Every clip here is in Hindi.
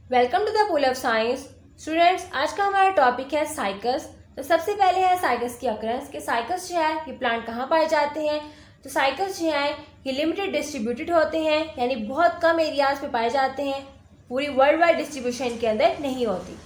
Welcome to the pool of science. Students, आज का हमारा टॉपिक है साइकस। तो सबसे पहले है साइकस की अकरेंस कि साइकस जो है ये प्लांट कहाँ पाए जाते हैं। तो साइकस जो है ये लिमिटेड डिस्ट्रीब्यूटेड होते हैं, यानी बहुत कम एरियाज पे पाए जाते हैं, पूरी वर्ल्ड वाइड डिस्ट्रीब्यूशन के अंदर नहीं होती।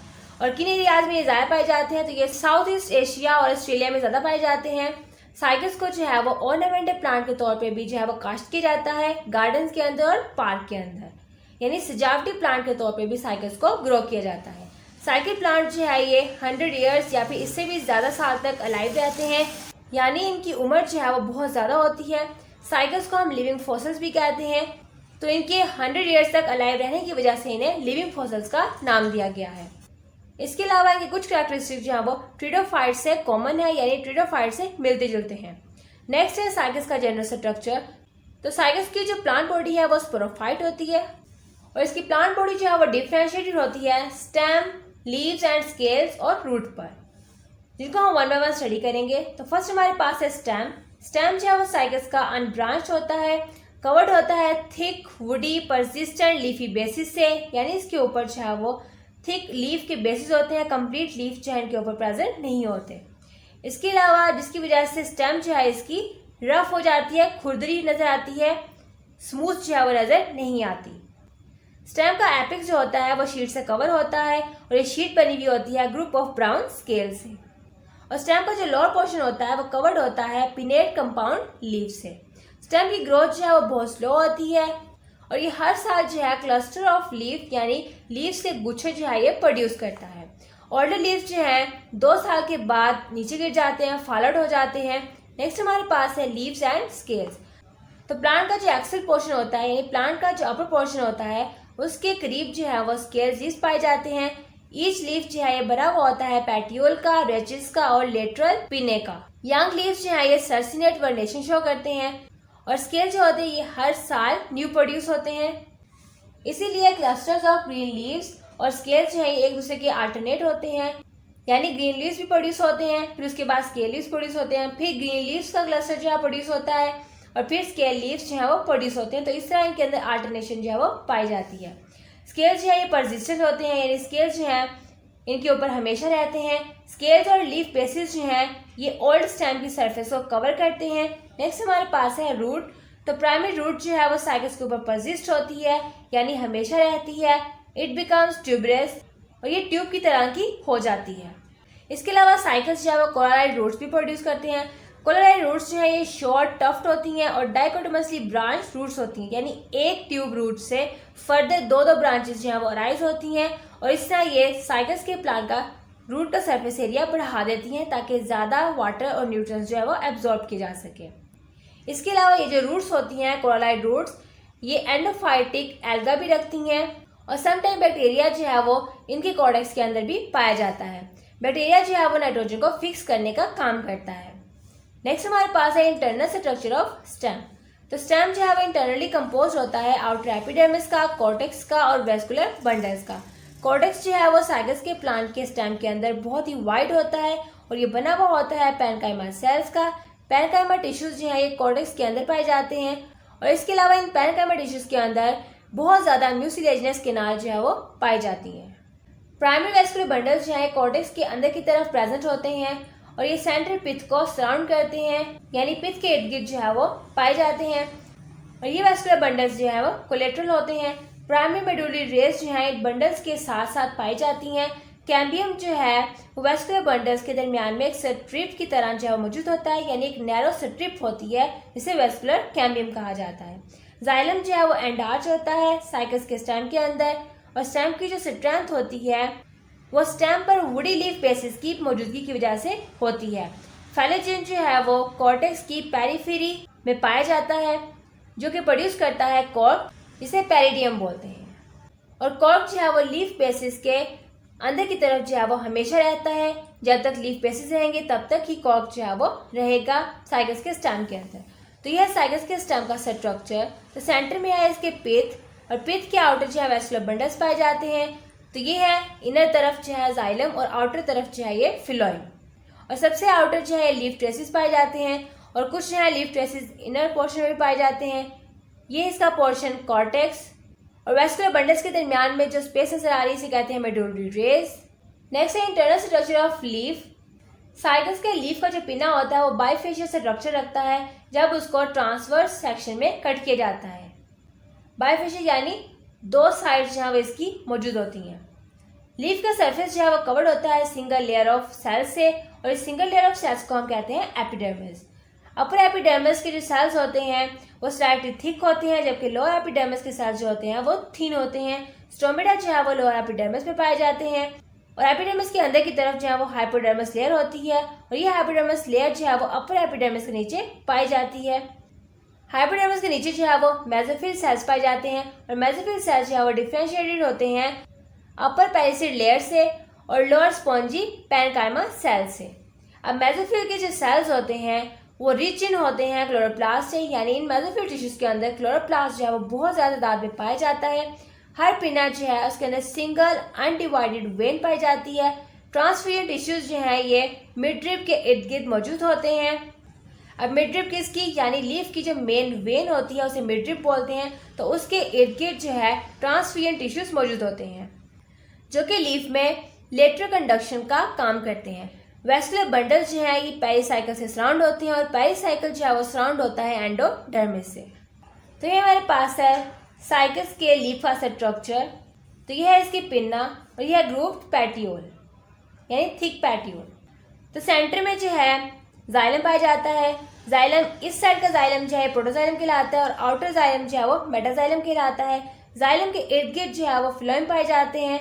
और किन एरियाज में ये ज़्यादा पाए जाते हैं, तो ये साउथ ईस्ट एशिया और ऑस्ट्रेलिया में ज़्यादा पाए जाते हैं। साइकस को जो है वो ऑर्नामेंटल प्लांट के तौर पे भी जो है वो काश्त किया जाता है गार्डन्स के अंदर और पार्क के अंदर, यानी सजावटी प्लांट के तौर पे भी साइकस को ग्रो किया जाता है। साइकिल प्लांट जो है ये 100 ईयर्स या फिर इससे भी ज़्यादा साल तक अलाइव रहते हैं, यानी इनकी उम्र जो है वो बहुत ज़्यादा होती है। साइकस को हम लिविंग फॉसिल्स भी कहते हैं। तो इनके 100 ईयर्स तक अलाइव रहने की वजह से इन्हें लिविंग फॉसिल्स का नाम दिया गया है। इसके अलावा इनके कुछ कैरेक्टरिस्टिक जो है वो ट्रिडोफाइट से कॉमन है, यानी ट्रिडोफाइट से मिलते जुलते हैं। नेक्स्ट है साइकस का जनरल स्ट्रक्चर। तो साइकस की जो प्लांट बॉडी है वो स्पोरोफाइट होती है और इसकी प्लांट बॉडी जो है वो डिफरेंशिएटेड होती है स्टेम, लीव्स एंड स्केल्स और रूट पर, जिनको हम वन बाय वन स्टडी करेंगे। तो फर्स्ट हमारे पास है स्टेम। स्टेम जो है वो साइकस का अनब्रांच होता है, कवर्ड होता है thick woody persistent leafy basis से, यानी इसके ऊपर जो है वो थिक लीफ के बेसिस होते हैं, कंप्लीट लीफ जो है इनके ऊपर प्रेजेंट नहीं होते। इसके अलावा जिसकी वजह से स्टेम जो है इसकी रफ हो जाती है, खुरदरी नजर आती है, स्मूथ जो है वो नजर नहीं आती। स्टेम का एपिक्स जो होता है वो शीट से कवर होता है और ये शीट बनी हुई होती है ग्रुप ऑफ ब्राउन स्केल से। और स्टेम का जो लोअर पोर्शन होता है वो कवर्ड होता है पिनेट कंपाउंड लीफ से। स्टेम की ग्रोथ जो है वो बहुत स्लो होती है और ये हर साल जो है क्लस्टर ऑफ लीफ यानी लीव्स के गुच्छे जो है ये प्रोड्यूस करता है। ओल्डर लीव्स जो है 2 साल के बाद नीचे गिर जाते हैं, फॉलोड हो जाते हैं। नेक्स्ट हमारे पास है लीव्स एंड स्केल्स। तो प्लांट का जो एक्सल पोर्शन होता है, यानी प्लांट का जो अपर पोर्शन होता है उसके करीब जो है वो स्केल्स लीव्स पाए जाते हैं। ईच लीफ जो है ये बना हुआ होता है पैटियोल का, रेचिस का और लेटरल पिने का। यंग लीव्स जो है ये सर्सिनेट वर्नेशन शो करते हैं और स्केल जो होते हैं ये हर साल न्यू प्रोड्यूस होते हैं। इसीलिए क्लस्टर्स ऑफ ग्रीन लीव्स और स्केल्स जो है ये एक दूसरे के अल्टरनेट होते हैं, यानी ग्रीन लीव्स भी प्रोड्यूस होते हैं, फिर उसके बाद स्केल लीव्स प्रोड्यूस होते हैं, फिर ग्रीन लीव्स का क्लस्टर जो है प्रोड्यूस होता है और फिर स्केल लीव्स जो है वो प्रोड्यूस होते हैं। तो इस तरह इनके अंदर अल्टरनेशन जो है वो पाई जाती है। स्केल्स जो है ये परसिस्टेंट होते हैं, यानी स्केल्स जो हैं इनके ऊपर हमेशा रहते हैं। स्केल्स और लीफ बेसिस जो हैं ये ओल्ड स्टेम की सरफेस को कवर करते हैं। नेक्स्ट हमारे पास है रूट। तो प्राइमरी रूट जो है वो साइकस के ऊपर परसिस्ट होती है, यानी हमेशा रहती है। इट बिकम्स ट्यूबरस और ये ट्यूब की तरह की हो जाती है। इसके अलावा साइकस जो है वो कोलाराइड रूट्स भी प्रोड्यूस करते हैं। कोलाराइड रूट्स जो है ये शॉर्ट टफ्ट होती हैं और डाइकोटोमसली ब्रांच रूट्स होती हैं, यानी एक ट्यूब रूट से फर्दर 2 ब्रांचेस जो है वो अराइज होती हैं और इस तरह ये साइकस के प्लांट का रूट का सरफेस एरिया बढ़ा देती हैं ताकि ज़्यादा वाटर और न्यूट्रिएंट्स जो है वो एब्जॉर्ब किए जा सके। इसके अलावा ये जो रूट्स होती हैं कोलाराइड रूट्स ये एंडोफाइटिक एल्गा भी रखती हैं और समटाइम बैक्टीरिया जो है वो इनके कॉर्डेक्स के अंदर भी पाया जाता है। बैक्टीरिया जो है वो नाइट्रोजन को फिक्स करने का काम करता है। नेक्स्ट हमारे पास है इंटरनल स्ट्रक्चर ऑफ स्टेम। तो स्टेम जो है वो इंटरनली कंपोज होता है आउटर एपिडर्मिस का, कॉर्टेक्स का और वेस्कुलर बंडल्स का। कॉर्टेक्स जो है वो साइकस के प्लांट के स्टेम के अंदर बहुत ही वाइड होता है और ये बना हुआ होता है पैनकाइमा सेल्स का। पैनकाइमा टिश्यूज जो है ये कॉर्टेक्स के अंदर पाए जाते हैं और इसके अलावा इन पैनकाइमा टिश्यूज के अंदर बहुत ज़्यादा म्यूसिलेजिनस केनाल जो है वो पाई जाती हैं। प्राइमरी वेस्कुलर बंडल्स जो है कॉर्टेक्स के अंदर की तरफ प्रेजेंट होते हैं और ये सेंट्रल पिथ को सराउंड करते हैं, यानी पिथ के इर्द गिर्द जो है वो पाए जाते हैं। और ये वेस्कुलर बंडल्स जो है वो कोलेट्रल होते हैं। प्राइमरी मेडुलरी रेस जो है बंडल्स के साथ साथ पाई जाती हैं। कैम्बियम जो है वो वेस्कुलर बंडल्स के दरमियान में एक स्ट्रिप की तरह जो है मौजूद होता है, यानी एक नैरो स्ट्रिप होती है जिसे वेस्कुलर कैम्बियम कहा जाता है। जाइलम जो है वो एंडार्च होता है साइकस के स्टेम के अंदर और स्टेम की जो स्ट्रेंथ होती है वो स्टेम पर वुडी लीफ बेसिस की मौजूदगी की वजह से होती है। फेलोजेन जो है वो कॉर्टेक्स की पेरिफेरी में पाया जाता है जो कि प्रोड्यूस करता है कॉर्क, जिसे पेरिडियम बोलते हैं। और कॉर्क जो है वो लीफ बेसिस के अंदर की तरफ जो है वो हमेशा रहता है। जब तक लीफ बेसिस रहेंगे तब तक ही कॉर्क जो है वो रहेगा साइकस के स्टेम के अंदर। तो यह साइकस के स्टेम का स्ट्रक्चर। तो सेंटर में है इसके पिथ और पिथ के आउटर जो है वेस्कुलर बंडल्स पाए जाते हैं। तो ये है इनर तरफ जो है जाइलम और आउटर तरफ जो है ये फिलोइम और सबसे आउटर जो है लीफ ट्रेसिस पाए जाते हैं और कुछ जो है लीफ ट्रेसिस इनर पोर्शन में भी पाए जाते हैं। ये इसका पोर्शन कॉर्टेक्स और वेस्कुलर बंडल्स के दरमियान में जो स्पेस नजर आ रही है इसे कहते हैं मेडुलरी रेज। नेक्स्ट है internal structure of leaf. Cycas के लीफ का जो पिना होता है वो बाइफेशियल स्ट्रक्चर रखता है जब उसको ट्रांसवर्स सेक्शन में कट किया जाता है। बाइफेशियल यानी दो साइड्स जहाँ वो इसकी मौजूद होती हैं। लीफ का सरफेस जो है वो कवर्ड होता है सिंगल लेयर ऑफ सेल्स से, और इस सिंगल लेयर ऑफ सेल्स को हम कहते हैं एपिडर्मिस। अपर एपिडर्मिस के जो सेल्स होते हैं वो स्लाइटली थिक होते हैं, जबकि लोअर एपिडर्मिस के सेल्स जो होते हैं वो थिन होते हैं। स्टोमेटा जो है वो लोअर एपिडर्मिस में पाए जाते हैं, और एपिडर्मिस के अंदर की तरफ जो है वो हाइपोडर्मिस लेयर होती है, और ये हाइपोडर्मिस लेयर जो है वो अपर एपिडर्मिस के नीचे पाई जाती है। हाइपोडर्मिस के नीचे जो है वो मेसोफिल सेल्स पाए जाते हैं, और मेसोफिल सेल्स जो है वो डिफरेंशिएटेड होते हैं अपर पेरिसाइड लेयर से और लोअर स्पॉन्जी पैरेन्काइमा सेल से। अब मेसोफिल के जो सेल्स होते हैं वो रिच इन होते हैं क्लोरोप्लास्ट से, यानी इन मेसोफिल टिश्यूज के अंदर क्लोरोप्लास्ट जो है वो बहुत ज़्यादा तादाद में पाया जाता है। हर पिना जो है उसके अंदर सिंगल अनडिवाइडेड वेन पाई जाती है। ट्रांसफियर टिश्यूज जो हैं ये मिडरिब के इर्द गिर्द मौजूद होते हैं। अब मिडरिब किसकी, यानी लीफ की जो मेन वेन होती है उसे मिडरिब बोलते हैं, तो उसके इर्द गिर्द जो है ट्रांसफियर टिश्यूज मौजूद होते हैं जो कि लीफ में लेटरल कंडक्शन का काम करते हैं। वेस्कुलर बंडल्स जो है ये पेरिसाइकल से सराउंड होते हैं, और पेरिसाइकल जो है वो सराउंड होता है एंडोडर्मिस से। तो ये हमारे पास है साइकस के लीफ का स्ट्रक्चर। तो यह है इसकी पिन्ना, और यह है ग्रूव्ड पैटियोल यानी थिक पैटियोल। तो सेंटर में जो है जाइलम पाया जाता है। जाइलम, इस साइड का जाइलम जो है प्रोटोजाइलम कहलाता है, और आउटर जाइलम जो है वो मेटाजाइलम कहलाता है। जाइलम के इर्द गिर्द जो है वो फ्लोएम पाए जाते हैं,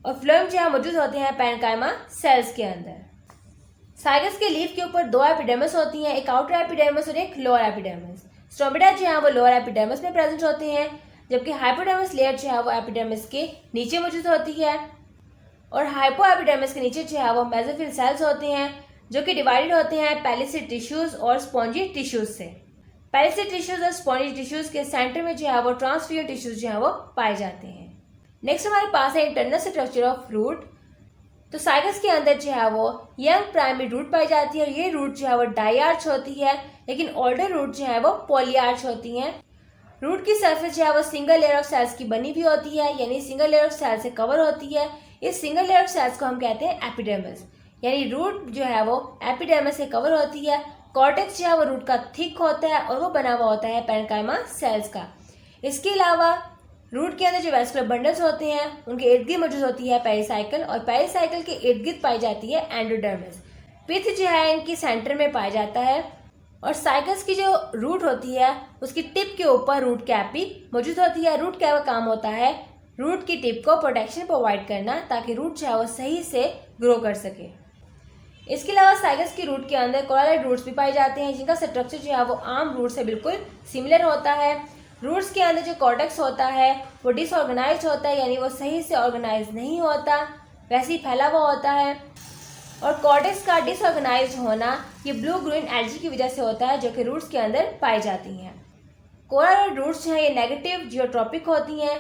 और फ्लोएम जो है मौजूद होते हैं पैरेन्काइमा सेल्स के अंदर। साइकस के लीफ के ऊपर दो एपिडर्मिस होती हैं, एक आउटर एपिडर्मिस और एक लोअर एपिडर्मिस। स्टोमेटा जो है वो लोअर एपिडर्मिस में प्रेजेंट होते हैं, जबकि हाइपोडर्मिस लेयर जो है वो एपिडर्मिस के नीचे मौजूद होती है, और हाइपो एपिडर्मिस के नीचे जो है वो मेसोफिल सेल्स होते हैं जो कि डिवाइडेड होते हैं पेलिसिड टिश्यूज और स्पॉन्जी टिश्यूज से। पेलिसिड टिश्यूज और स्पॉन्जी टिश्यूज के सेंटर में जो है वो ट्रांसफियर टिश्यूज जो है वो पाए जाते हैं। नेक्स्ट हमारे पास है इंटरनल स्ट्रक्चर ऑफ रूट। तो साइकस के अंदर जो है वो यंग प्राइमरी रूट पाई जाती है, और ये रूट जो है वो डाइआर्च होती है, लेकिन ओल्डर रूट जो है वो पॉलीआर्च होती हैं। रूट की सरफेस जो है वो सिंगल लेयर ऑफ सेल्स की बनी हुई होती है, यानी सिंगल लेयर ऑफ सेल्स से कवर होती है। इस सिंगल लेयर ऑफ सेल्स को हम कहते हैं एपिडर्मिस, यानी रूट जो है वो एपिडर्मिस से कवर होती है। कॉर्टेक्स जो है वो रूट का थिक होता है, और वो बना हुआ होता है पैरेन्काइमा सेल्स का। इसके अलावा रूट के अंदर जो वेस्कुलर बंडल्स होते हैं उनके इर्द गिर्द मौजूद होती है पेरिसाइकल, और पेरिसाइकल के इर्द गिर्द पाई जाती है एंडोडर्मिस। पिथ जो है इनकी सेंटर में पाया जाता है, और साइकस की जो रूट होती है उसकी टिप के ऊपर रूट कैपी मौजूद होती है। रूट कैप का काम होता है रूट की टिप को प्रोटेक्शन प्रोवाइड करना, ताकि रूट जो है वो सही से ग्रो कर सके। इसके अलावा साइकस की रूट के अंदर कोलाइड रूट्स भी पाए जाते हैं, जिनका स्ट्रक्चर जो है वो आम रूट से बिल्कुल सिमिलर होता है। रूट्स के अंदर जो कॉर्टेक्स होता है वो डिसऑर्गेनाइज्ड होता है, यानी वो सही से ऑर्गेनाइज नहीं होता, वैसे ही फैला हुआ होता है। और कॉर्टेक्स का डिसऑर्गेनाइज्ड होना ये ब्लू ग्रीन एल्गी की वजह से होता है, जो कि रूट्स के अंदर पाई जाती हैं। कोलाइड रूट्स जो है ये नेगेटिव जियोट्रॉपिक होती हैं,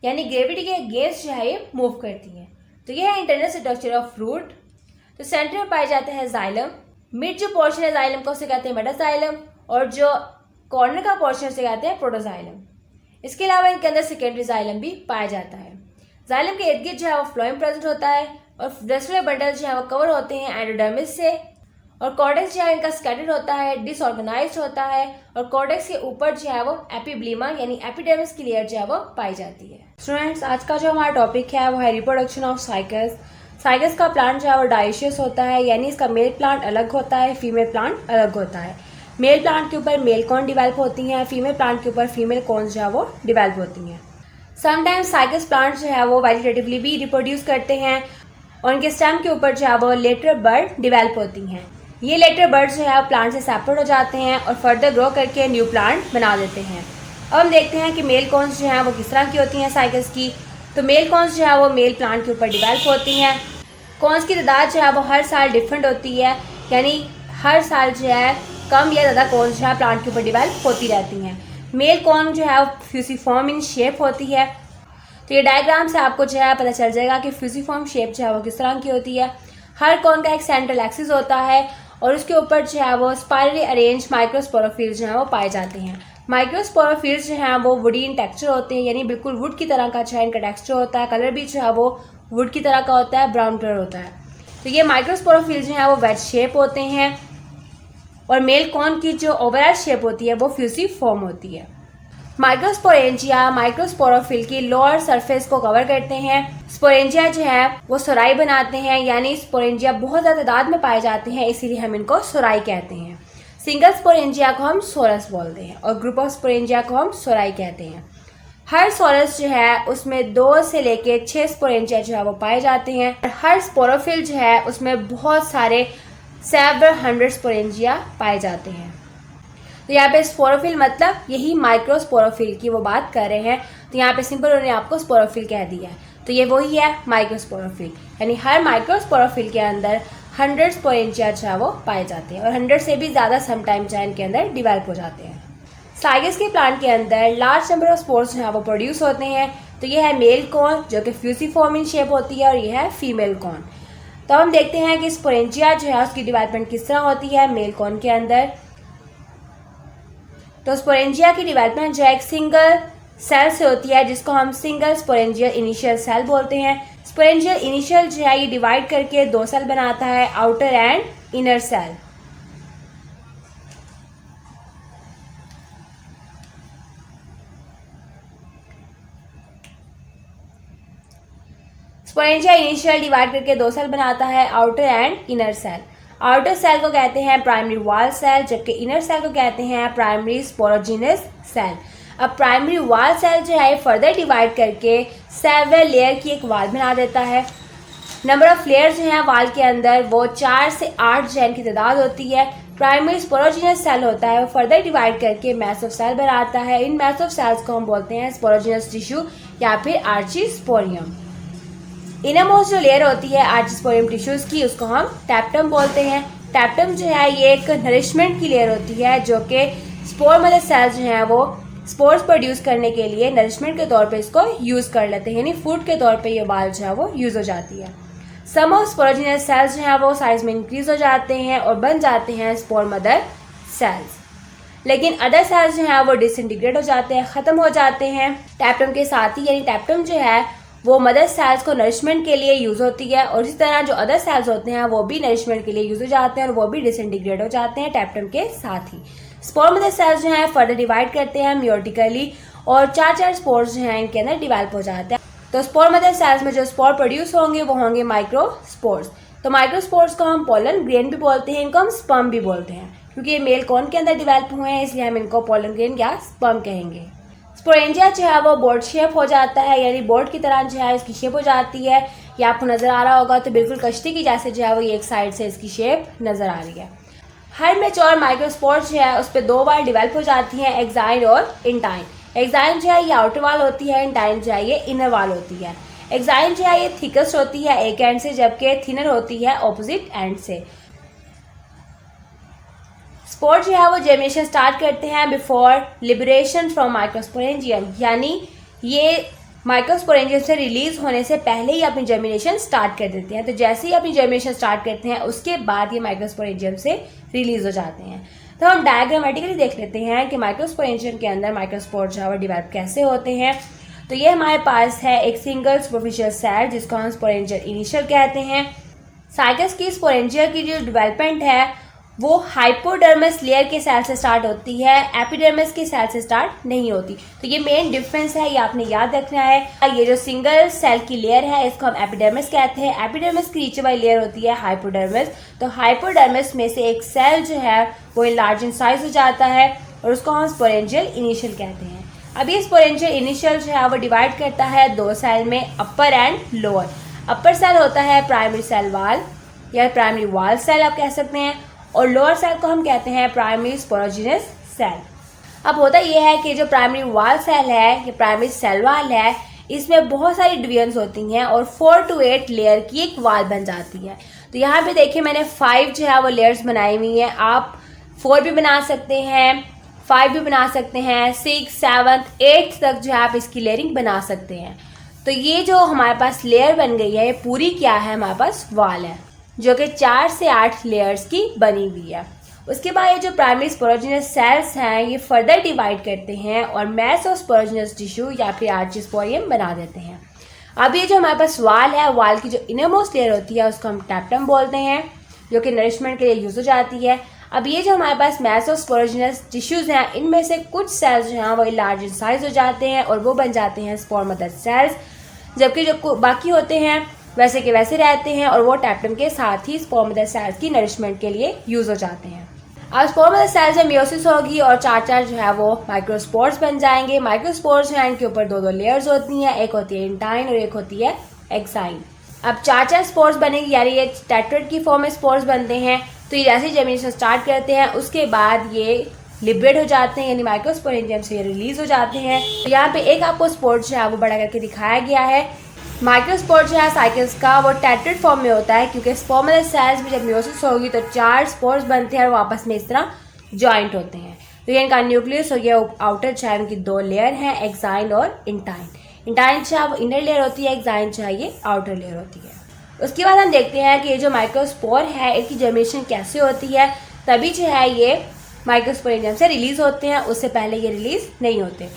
यानी ग्रेविटी के अगेंस्ट जो है ये मूव करती हैं। तो ये है इंटरनल स्ट्रक्चर ऑफ रूट। तो सेंटर में पाया जाता है जाइलम। मिड जो पोर्शन है जाइलम का उसे कहते हैं मेटाजाइलम, और जो कॉर्नर का पोर्शन से कहते हैं प्रोटोजाइलम। इसके अलावा इनके अंदर सेकेंडरी जाइलम भी पाया जाता है। जाइलम के इर्द गिर्द जो है वो फ्लोएम प्रेजेंट होता है, और वेस्कुलर बंडल्स जो है वो कवर होते हैं एंडोडर्मिस से, और कॉर्टेक्स जो है इनका स्कैटर्ड होता है, डिसऑर्गेनाइज्ड होता है, और कॉर्टेक्स के ऊपर जो है वो एपिब्लीमा यानी एपिडर्मिस की लेयर जो है वो पाई जाती है। स्टूडेंट्स, आज का जो हमारा टॉपिक है वो है रिप्रोडक्शन ऑफ साइकस। साइकस का प्लांट जो है वो डाइशियस होता है, यानी इसका मेल प्लांट अलग होता है, फीमेल प्लांट अलग होता है। मेल प्लांट के ऊपर मेल कॉन डिवेल्प होती हैं, फीमेल प्लांट के ऊपर फीमेल कॉन्स जो है वो डिवेल्प होती हैं। समटाइम्स साइकस प्लांट जो है वो वेजिटेटिवली भी रिप्रोड्यूस करते हैं, और उनके स्टेम के ऊपर जो है वो लेटर बर्ड डिवेल्प होती हैं। ये लेटर बर्ड जो है प्लांट से सेपरेट हो जाते हैं और फर्दर ग्रो करके न्यू प्लांट बना देते हैं। अब हम देखते हैं कि मेल कॉन्स जो हैं वो किस तरह की होती हैं साइकस की। तो मेल कॉन्स जो है वो मेल प्लांट के ऊपर डिवेल्प होती हैं। कॉन्स की तादाद जो है वो हर साल डिफरेंट होती है, यानी हर साल जो है कम या ज़्यादा कॉन्स जो है प्लांट के ऊपर डिवेल्प होती रहती हैं। मेल कॉन जो है फ्यूसिफॉर्म इन शेप होती है। तो ये डायग्राम से आपको जो है पता चल जाएगा कि फ्यूसिफॉर्म शेप जो है वो किस तरह की होती है। हर कॉन का एक सेंट्रल एक्सिस होता है, और उसके ऊपर जो है वो स्पाइरली अरेंज माइक्रोस्पोरोफिल जो है वो पाए जाते हैं। माइक्रोस्पोरोफिल्स जो हैं वो वुडी इन टेक्सचर होते हैं, यानी बिल्कुल वुड की तरह का जो है इनका टेक्सचर होता है। कलर भी जो है वो वुड की तरह का होता है, ब्राउन कलर होता है। तो ये माइक्रोस्पोरोफिल्स जो हैं वो वेज शेप होते हैं और मेल कॉर्न की जो ओवरऑल शेप होती है वो फ्यूसिफॉर्म होती है। माइक्रोस्पोरेंजिया माइक्रोस्पोरोफिल की लोअर सरफेस को कवर करते हैं। स्पोरेंजिया जो है वो सोराई बनाते हैं, यानी स्पोरेंजिया बहुत ज़्यादा तादाद में पाए जाते हैं, इसीलिए हम इनको सोराई कहते हैं। सिंगल स्पोरेंजिया को हम सोरस बोलते हैं और ग्रुप ऑफ स्पोरेंजिया को हम सोराई कहते हैं। हर सोरस जो है उसमें 2 से लेके 6 स्पोरेंजिया जो है वो पाए जाते हैं और हर स्पोरोफिल जो है उसमें बहुत सारे सेवरल 100 स्पोरेंजिया पाए जाते हैं। तो यहाँ पे स्पोरोफिल मतलब यही माइक्रोस्पोरोफिल की वो बात कर रहे हैं, तो यहाँ पे सिंपल उन्होंने आपको स्पोरोफिल कह दिया है, तो ये वही है माइक्रोस्पोरोफिल, यानी हर माइक्रोस्पोरोफिल के अंदर 100 स्पोरेंजिया जो है वो पाए जाते हैं और 100 से भी ज़्यादा समटाइम जो है इनके अंदर डिवेल्प हो जाते हैं। साइगस के प्लांट के अंदर लार्ज नंबर ऑफ स्पोर्स जो है वो प्रोड्यूस होते हैं। तो ये है मेल कॉर्न जो कि फ्यूसिफॉर्म इन शेप होती है और ये है फीमेल कॉर्न। तो हम देखते हैं कि स्पोरेंजिया जो है उसकी डेवलपमेंट किस तरह होती है मेल कॉर्न के अंदर। तो स्पोरेंजिया की डेवलपमेंट जो है एक सिंगल सेल से होती है, जिसको हम सिंगल स्पोरेंजियल इनिशियल सेल बोलते हैं। स्पोरेंजियल इनिशियल जो है ये डिवाइड करके 2 सेल बनाता है, outer and inner cell. Sporangia initial divide करके 2 सेल बनाता है, outer and inner cell. Outer cell को कहते हैं प्राइमरी वॉल सेल, जबकि इनर सेल को कहते हैं प्राइमरी स्पोरोजिनस सेल। अब प्राइमरी वॉल सेल जो है फर्दर डिवाइड करके सेवरल लेयर की एक वॉल बना देता है। नंबर ऑफ लेयर जो हैं वॉल के अंदर वो 4 से 8 जैन की तादाद होती है। प्राइमरी स्पोरोजिनस सेल होता है वो फर्दर डिवाइड करके मैस ऑफ सेल बनाता है। इन मैस ऑफ सेल्स को हम बोलते हैं स्पोरोजिनस टिश्यू या फिर आर्चिस्पोरियम। इनरमोस्ट जो लेयर होती है आर्चिस्पोरियम टिश्यूज की उसको हम टैप्टम बोलते हैं। टैप्टम जो है ये एक नरिशमेंट की लेयर होती है जो कि स्पोर मदर सेल्स जो हैं वो स्पोर्स प्रोड्यूस करने के लिए नरिशमेंट के तौर पे इसको यूज़ कर लेते हैं, यानी फूड के तौर पे ये वाल जो है वो यूज़ हो जाती है। सम ऑफ स्पोरोजिनस सेल्स जो हैं वो साइज में इंक्रीज हो जाते हैं और बन जाते हैं स्पोर मदर सेल्स, लेकिन अदर सेल्स जो हैं वो डिसइंटीग्रेट हो जाते हैं, ख़त्म हो जाते हैं टैप्टम के साथ ही। यानी टैप्टम जो है वो मदर सेल्स को नरिशमेंट के लिए यूज़ होती है और इसी तरह जो अदर सेल्स होते हैं वो भी नरिशमेंट के लिए यूज़ हो जाते हैं और वो भी डिसइंटीग्रेट हो जाते हैं टैप्टम के साथ ही। स्पोर मदर सेल्स जो हैं फर्दर डिवाइड करते हैं म्योटिकली और 4 स्पोर्स जो हैं इनके अंदर डिवेल्प हो जाते हैं। तो स्पोर मदर सेल्स में जो स्पोर प्रोड्यूस होंगे वो होंगे माइक्रोस्पोर्स। तो माइक्रोस्पोर्स को हम पोलन ग्रेन भी बोलते हैं, इनको हम स्पर्म भी बोलते हैं, क्योंकि ये मेल कॉर्न के अंदर डिवेल्प हुए हैं इसलिए हम इनको पोलन ग्रेन या स्पर्म कहेंगे। स्पोरेंजिया जो है वो बोर्ड शेप हो जाता है, यानी बोर्ड की तरह जो है इसकी शेप हो जाती है। ये आपको नज़र आ रहा होगा तो बिल्कुल कश्ती की जैसे जो है वो एक साइड से इसकी शेप नज़र आ रही है। हर मैच्योर माइक्रोस्पोर्स जो है उस पर 2 बार डिवेल्प हो जाती हैं, एक्साइन और इंटाइन। एक्साइन जो है ये आउटर वाल होती है, इंटाइन जो है ये इनर वाल होती है। एक्साइन जो है ये थिकेस्ट होती है एक एंड से, जबकि थिनर होती है ऑपोजिट एंड से। स्पोर जो है वो जर्मिनेशन स्टार्ट करते हैं बिफोर लिबरेशन फ्रॉम माइक्रोस्पोरेंजियम, यानी ये माइक्रोस्पोरेंजियम से रिलीज होने से पहले ही अपनी जर्मिनेशन स्टार्ट कर देते हैं। तो जैसे ही अपनी जर्मिनेशन स्टार्ट करते हैं उसके बाद ये माइक्रोस्पोरेंजियम से रिलीज हो जाते हैं। तो हम डायग्रामेटिकली देख लेते हैं कि माइक्रोस्पोरेंजियम के अंदर माइक्रोस्पोर जो है वो डिवेल्प कैसे होते हैं। तो ये हमारे पास है एक सिंगल सुपरफिशियल सेल जिसको हम स्पोरेंजियल इनिशियल कहते हैं। साइकस की स्पोरेंजिया की जो डेवलपमेंट है वो हाइपोडर्मस लेयर के सेल से स्टार्ट होती है, एपिडर्मिस के सेल से स्टार्ट नहीं होती। तो ये मेन डिफरेंस है, ये आपने याद रखना है। ये जो सिंगल सेल की लेयर है इसको हम एपिडर्मिस कहते हैं। एपिडर्मिस की नीचे वाली लेयर होती है हाइपोडर्मिस। तो हाइपोडर्मिस में से एक सेल जो है वो लार्ज इन साइज हो जाता है और उसको हम स्पोरेंजियल इनिशियल कहते हैं। अब ये स्पोरेंजियल इनिशियल जो है वो डिवाइड करता है 2 सेल में, अपर एंड लोअर। अपर सेल होता है प्राइमरी सेल वाल या प्राइमरी वॉल सेल आप कह सकते हैं, और लोअर सेल को हम कहते हैं प्राइमरी स्पोरोजिनस सेल। अब होता यह है कि जो प्राइमरी वॉल सेल है, ये प्राइमरी सेल वाल है, इसमें बहुत सारी डिवीजन्स होती हैं और 4 to 8 लेयर की एक वाल बन जाती है। तो यहाँ पे देखिए मैंने 5 जो है वो लेयर्स बनाई हुई हैं। आप 4 भी बना सकते हैं, 5 भी बना सकते हैं, 6, 7, 8 तक जो है आप इसकी लेयरिंग बना सकते हैं। तो ये जो हमारे पास लेयर बन गई है ये पूरी क्या है, हमारे पास वाल है जो कि 4 से 8 लेयर्स की बनी हुई है। उसके बाद ये जो प्राइमरी स्पोरोजिनस सेल्स हैं ये फर्दर डिवाइड करते हैं और मैस ऑफ स्पोरोजिनस टिश्यू या फिर आर्चिस्पोरियम बना देते हैं। अब ये जो हमारे पास वाल है, वाल की जो इनरमोस्ट लेयर होती है उसको हम टैप्टम बोलते हैं, जो कि नरिशमेंट के लिए यूज़ हो जाती है। अब ये जो हमारे पास मैस ऑफ स्पोरोजिनस टिश्यूज़ हैं, इनमें से कुछ सेल्स जो हैं वो लार्ज इन साइज हो जाते हैं और वो बन जाते हैं स्पोर मदर सेल्स, जबकि जो बाकी होते हैं वैसे के वैसे रहते हैं और वो टैप्टम के साथ ही स्पोर मदर सेल्स की नरिशमेंट के लिए यूज़ हो जाते हैं। अब स्पोर मदर सेल्स में मियोसिस होगी और चार जो है वो माइक्रोस्पोर्स बन जाएंगे। माइक्रोस्पोर्स जो है इनके ऊपर दो लेयर्स होती हैं, एक होती है इंटाइन और एक होती है एक्साइन। अब चार स्पोर्स बनेंगे, यानी ये टेट्राड की फॉर्म में स्पोर्स बनते हैं। तो ये जैसे जर्मिनेशन स्टार्ट करते हैं उसके बाद ये लिबरेट हो जाते हैं, यानी माइक्रोस्पोरेंजियम से ये रिलीज हो जाते हैं। तो यहाँ पे एक आपको स्पोर जो है वो बड़ा करके दिखाया गया है। माइक्रोस्पोर जो है साइकिल्स का वो टेट्राड फॉर्म में होता है, क्योंकि स्पोर मदर सेल्स में जब मियोसिस होगी तो 4 स्पोर्स बनते हैं और वो आपस में इस तरह जॉइंट होते हैं। तो ये इनका न्यूक्लियस और ये आउटर जो है इनकी 2 लेयर हैं, एक्साइन और इंटाइन। इंटाइन जो है वो इनर लेयर होती है, एक्साइन जो है ये आउटर लेयर होती है। उसके बाद हम देखते हैं कि ये जो माइक्रोस्पोर है इनकी जर्मिनेशन कैसे होती है। तभी जो है ये माइक्रोस्पोरेंजियम से रिलीज होते हैं, उससे पहले ये रिलीज नहीं होते।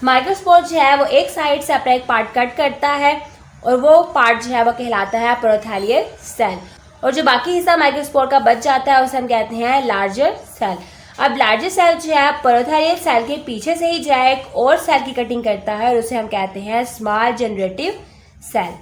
माइक्रोस्पोर जो है वो एक साइड से अपना एक पार्ट कट करता है और वो पार्ट जो है वो कहलाता है प्रोथैलियल सेल, और जो बाकी हिस्सा माइक्रोस्पोर का बच जाता है उसे हम कहते हैं लार्जर सेल। अब लार्जर सेल जो है प्रोथैलियल सेल के पीछे से ही जो है एक और सेल की कटिंग करता है और उसे हम कहते हैं स्मॉल जनरेटिव सेल,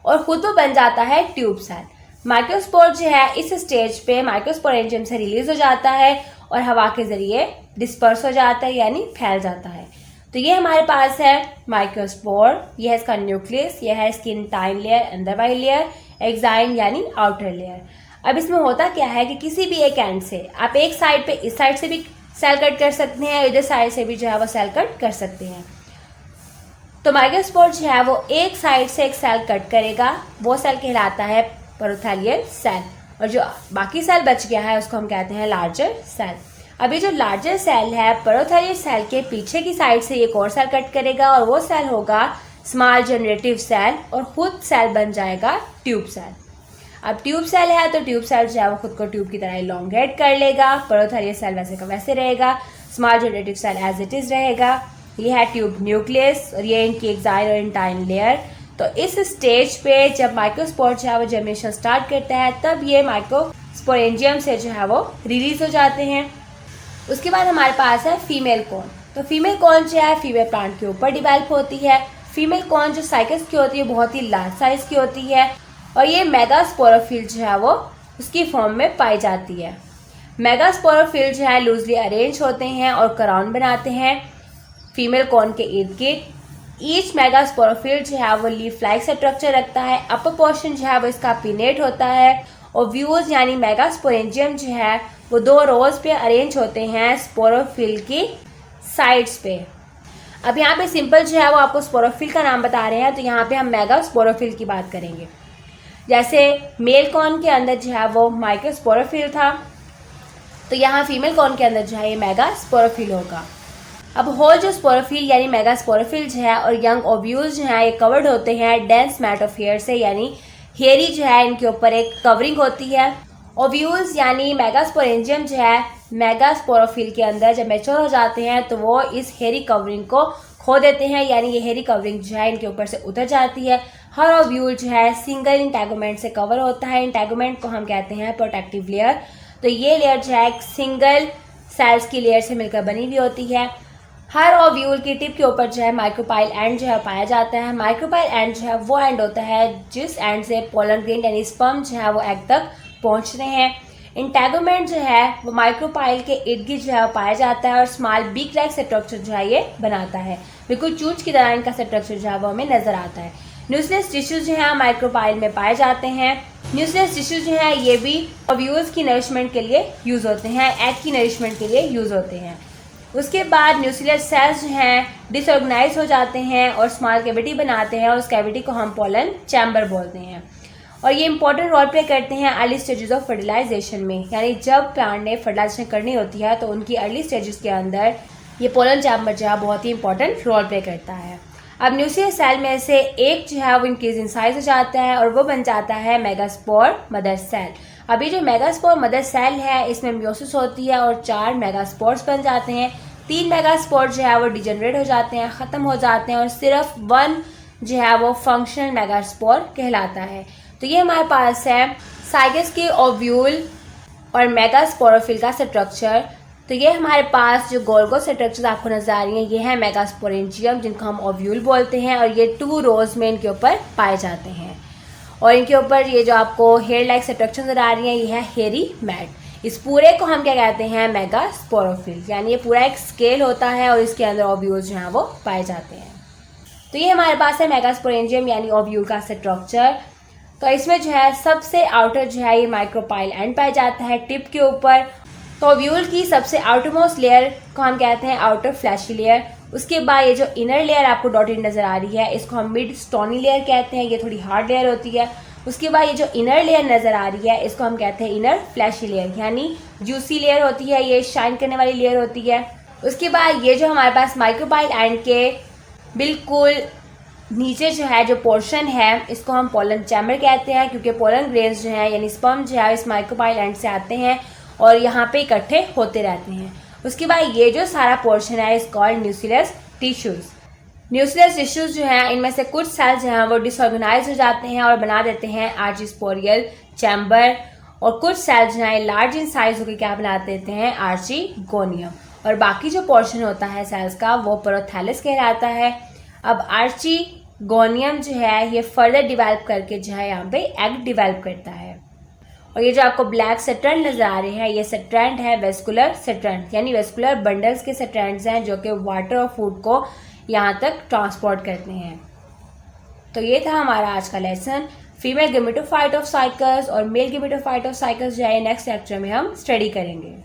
और खुद वो बन जाता है ट्यूब सेल। माइक्रोस्पोर जो है इस स्टेज पे माइक्रोस्पोरेंजियम से रिलीज हो जाता है और हवा के जरिए डिस्पर्स हो जाता है, यानी फैल जाता है। तो ये हमारे पास है माइक्रोस्पोर, ये है इसका न्यूक्लियस, ये है इसकी इंटाइन लेयर अंदर वाली लेयर, एक्साइन यानी आउटर लेयर। अब इसमें होता क्या है कि किसी भी एक एंड से आप एक साइड पे इस साइड से भी सेल कट कर सकते हैं, इधर साइड से भी जो है वो सेल कट कर सकते हैं। तो माइक्रोस्पोर जो है वो एक साइड से एक सेल कट करेगा, वो सेल कहलाता है प्रोथैलियल सेल, और जो बाकी सेल बच गया है उसको हम कहते हैं लार्जर सेल। अभी जो लार्जर सेल है प्रोथैलियल सेल के पीछे की साइड से एक और सेल कट करेगा और वो सेल होगा स्मॉल जनरेटिव सेल, और खुद सेल बन जाएगा ट्यूब सेल। अब ट्यूब सेल है तो ट्यूब सेल जो है वो खुद को ट्यूब की तरह इलोंगेट कर लेगा, प्रोथैलियल सेल वैसे का वैसे रहेगा, small generative cell as it is रहेगा। ये है ट्यूब न्यूक्लियस और ये इनकी एक्साइन और इंटाइन लेयर। तो इस स्टेज पे जब माइक्रोस्पोर जो है वो जर्मिनेशन स्टार्ट करता है तब ये माइक्रोस्पोरेंजियम से जो है वो रिलीज हो जाते हैं। उसके बाद हमारे पास है फीमेल कॉर्न। तो फीमेल कॉर्न जो है फीमेल प्लांट के ऊपर डिवेल्प होती है। फीमेल कॉर्न जो साइकस की होती है बहुत ही लार्ज साइज की होती है और ये मेगास्पोरोफिल जो है वो उसकी फॉर्म में पाई जाती है। मेगास्पोरोफिल जो है लूजली अरेंज होते हैं और क्राउन बनाते हैं फीमेल कॉर्न के इर्द गिर्द। ईच मेगास्पोरोफिल जो है वो लीफ लाइक स्ट्रक्चर रखता है। अपर पोर्शन जो है वो इसका पिनेट होता है और व्यूज यानी मेगास्पोरेंजियम जो है वो 2 रोज पे अरेंज होते हैं स्पोरोफिल की साइड्स पे। अब यहाँ पे सिंपल जो है वो आपको स्पोरोफिल का नाम बता रहे हैं, तो यहाँ पे हम मेगास्पोरोफिल की बात करेंगे। जैसे मेल कॉर्न के अंदर जो है वो माइक्रोस्पोरोफिल था, तो यहाँ फीमेल कॉर्न के अंदर जो है ये मेगास्पोरोफिल होगा। अब होल जो स्पोरोफिल यानी मेगास्पोरोफिल जो है और यंग ओव्यूल्स जो है ये कवर्ड होते हैं डेंस मैट ऑफ हेयर से, यानी हेयरी जो है इनके ऊपर एक कवरिंग होती है। ओव्यूल्स यानी मेगास्पोरेंजियम जो है मेगास्पोरोफिल के अंदर जब मैच्योर हो जाते हैं तो वो इस हेयरी कवरिंग को खो देते हैं, यानी ये हेयरी कवरिंग जो है इनके ऊपर से उतर जाती है। हर ओव्यूल जो है सिंगल इंटैगोमेंट से कवर होता है। इंटैगोमेंट को हम कहते हैं प्रोटेक्टिव लेयर। तो ये लेयर जो है एक सिंगल सेल्स की लेयर से मिलकर बनी हुई होती है। हर ओव्यूल की टिप के ऊपर जो है माइक्रोपाइल एंड जो है पाया जाता है। माइक्रोपाइल एंड जो है वो एंड होता है जिस एंड से पोलन ग्रेन यानी स्पर्म जो है वो एग तक पहुंचते हैं। इंटैगोमेंट जो है वो माइक्रोपाइल के इर्द गिर्द जो है पाया जाता है और स्मॉल बीक लाइक स्ट्रक्चर जो है ये बनाता है। बिल्कुल चूंच की तरह इनका स्ट्रक्चर जो है वो हमें नजर आता है। न्यूक्लियस टिश्यूज जो है माइक्रोपाइल में पाए जाते हैं। न्यूक्लियस टिश्यूज जो है ये भी ओव्यूल्स की नरिशमेंट के लिए यूज होते हैं, एग की नरिशमेंट के लिए यूज होते हैं। उसके बाद न्यूक्लियर सेल्स जो हैं डिसऑर्गेनाइज हो जाते हैं और स्मॉल कैविटी बनाते हैं और उस कैविटी को हम पोलन चैम्बर बोलते हैं। और ये इंपॉर्टेंट रोल प्ले करते हैं अर्ली स्टेजेस ऑफ फर्टिलाइजेशन में, यानी जब प्लांट ने फर्टिलाइजेशन करनी होती है तो उनकी अर्ली स्टेजेस के अंदर ये पोलन चैम्बर जो है बहुत ही इंपॉर्टेंट रोल प्ले करता है। अब न्यूक्लियर सेल में से एक जो है वो इंक्रीज इन साइज हो जाता है और वो बन जाता है मेगास्पोर मदर सेल। अभी जो मेगास्पोर मदर सेल है इसमें मियोसिस होती है और 4 मेगास्पोर्स बन जाते हैं। 3 मेगास्पोर जो है वो डिजेनरेट हो जाते हैं, ख़त्म हो जाते हैं और सिर्फ 1 जो है वो फंक्शनल मेगास्पोर कहलाता है। तो ये हमारे पास है साइकस के ओव्यूल और मेगास्पोरोफिल का स्ट्रक्चर। तो ये हमारे पास जो गोल स्ट्रक्चर आपको नजर आ रही हैं ये है मेगास्पोरेंजियम, जिनको हम ओव्यूल बोलते हैं, और ये 2 रोज में इनके ऊपर पाए जाते हैं। और इनके ऊपर ये जो आपको हेयर लाइक स्ट्रक्चर नजर आ रही है ये है हेरी मैट। इस पूरे को हम क्या कहते हैं, मेगास्पोरोफिल, यानी ये पूरा एक स्केल होता है और इसके अंदर ओव्यूल्स जो हैं वो पाए जाते हैं। तो ये हमारे पास है मेगास्पोरेंजियम यानी ओव्यूल का स्ट्रक्चर। तो इसमें जो है सबसे आउटर जो है ये माइक्रोपाइल एंड पाया जाता है टिप के ऊपर। तो ओव्यूल की सबसे आउटरमोस्ट लेयर को हम कहते हैं आउटर फ्लैशी लेयर। उसके बाद ये जो इनर लेयर आपको डॉटेड नजर आ रही है इसको हम मिड स्टोनी लेयर कहते हैं, ये थोड़ी हार्ड लेयर होती है। उसके बाद ये जो इनर लेयर नजर आ रही है इसको हम कहते हैं इनर फ्लैशी लेयर, यानी जूसी लेयर होती है, ये शाइन करने वाली लेयर होती है। उसके बाद ये जो हमारे पास माइक्रोपाइल एंड के बिल्कुल नीचे जो है जो पोर्शन है इसको हम पोलन चैम्बर कहते हैं, क्योंकि पोलन ग्रेन्स जो है यानी स्पर्म जो है इस माइक्रोपाइल एंड से आते हैं और यहाँ पे इकट्ठे होते रहते हैं। उसके बाद ये जो सारा पोर्शन है इस called nucleus tissues. Nucleus tissues जो हैं इनमें से कुछ सेल्स जो हैं वो डिसऑर्गेनाइज हो जाते हैं और बना देते हैं आर्चिस्पोरियल चैम्बर, और कुछ सेल्स जो हैं लार्ज इन साइज होकर क्या बना देते हैं, आर्चिगोनियम, और बाकी जो पोर्शन होता है सेल्स का वो प्रोथैलस कहलाता है। अब आर्चिगोनियम जो है ये फर्दर डिवेल्प करके जो है यहाँ पे एग डिवेल्प करता है। और ये जो आपको ब्लैक स्ट्रैंड नजर आ रहे हैं ये स्ट्रैंड है वेस्कुलर स्ट्रैंड, यानी वेस्कुलर बंडल्स के स्ट्रैंड्स हैं जो कि वाटर और फूड को यहाँ तक ट्रांसपोर्ट करते हैं। तो ये था हमारा आज का lesson. Female gametophyte of cycas और मेल गेमेटोफाइट ऑफ साइकस जो है नेक्स्ट लेक्चर में हम स्टडी करेंगे।